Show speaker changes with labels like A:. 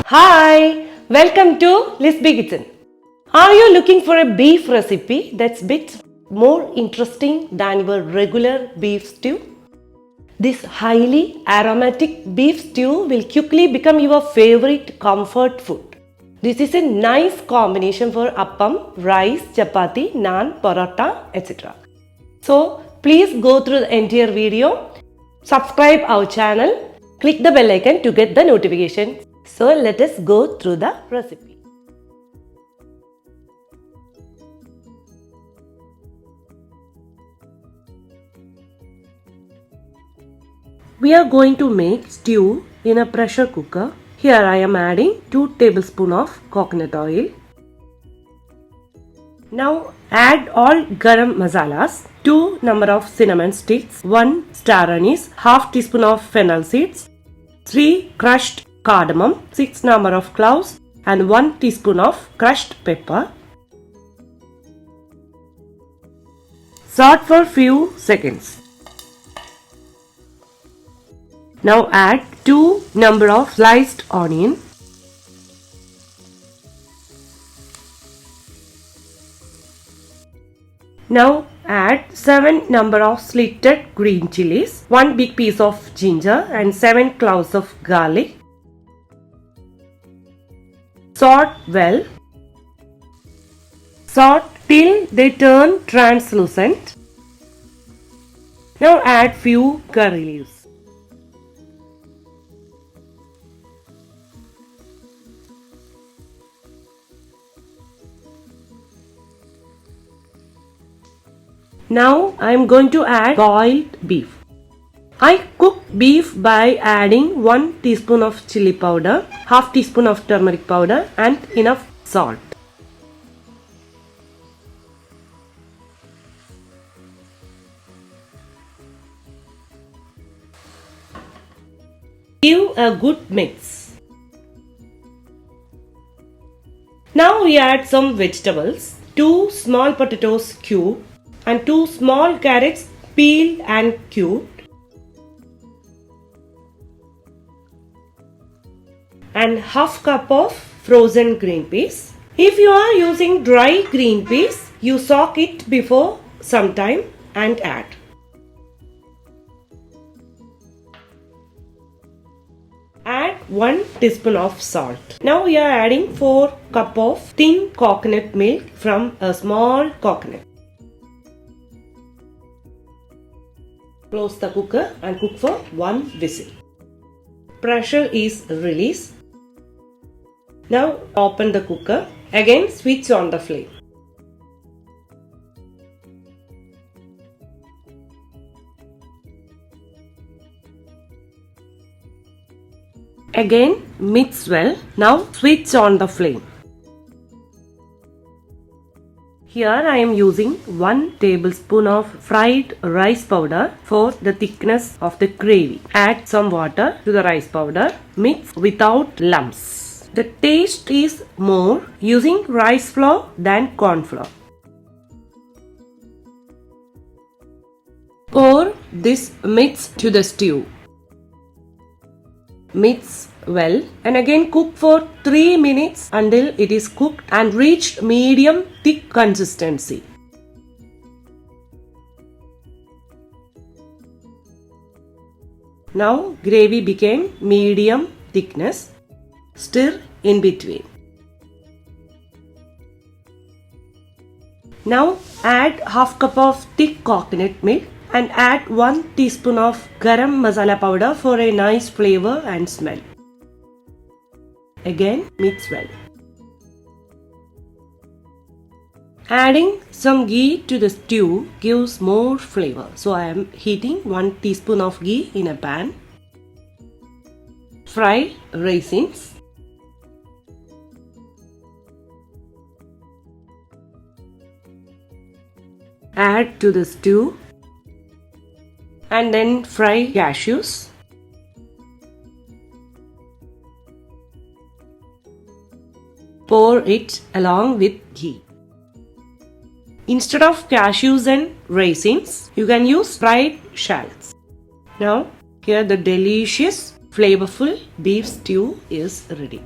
A: Hi, welcome to Lisby Kitchen. Are you looking for a beef recipe that's a bit more interesting than your regular beef stew? This highly aromatic beef stew will quickly become your favorite comfort food. This is a nice combination for appam, rice, chapati, naan, paratha, etc. So please go through the entire video, subscribe our channel, click the bell icon to get the notification. So let us go through the recipe. We are going to make stew in a pressure cooker. Here I am adding 2 tablespoons of coconut oil. Now add all garam masalas, 2 number of cinnamon sticks, 1 star anise, half teaspoon of fennel seeds, 3 crushed cardamom, 6 number of cloves and 1 teaspoon of crushed pepper. Saute for few seconds. Now add 2 number of sliced onion. Now add 7 number of slitted green chilies, 1 big piece of ginger and 7 cloves of garlic. Saute well. Saute till they turn translucent. Now add few curry leaves. Now I am going to add boiled beef. I cook beef by adding 1 teaspoon of chili powder, half teaspoon of turmeric powder and enough salt. Give a good mix. Now we add some vegetables, 2 small potatoes cubed and 2 small carrots peeled and cubed. And half cup of frozen green peas. If you are using dry green peas, you soak it before some time and add. Add 1 teaspoon of salt. Now we are adding 4 cup of thin coconut milk from a small coconut. Close the cooker and cook for 1 whistle. Pressure is released. Now open the cooker. Again switch on the flame. Again mix well. Now switch on the flame. Here I am using 1 tablespoon of fried rice powder for the thickness of the gravy. Add some water to the rice powder. Mix without lumps. The taste is more using rice flour than corn flour. Pour this mix to the stew. Mix well and again cook for 3 minutes until it is cooked and reached medium thick consistency. Now gravy became medium thickness. Stir in between. Now add half cup of thick coconut milk and add 1 teaspoon of garam masala powder for a nice flavor and smell. Again mix well. Adding some ghee to the stew gives more flavor. So I am heating 1 teaspoon of ghee in a pan. Fry raisins. Add to the stew and then fry cashews. Pour it along with ghee. Instead of cashews and raisins, you can use fried shallots. Now, here the delicious, flavorful beef stew is ready.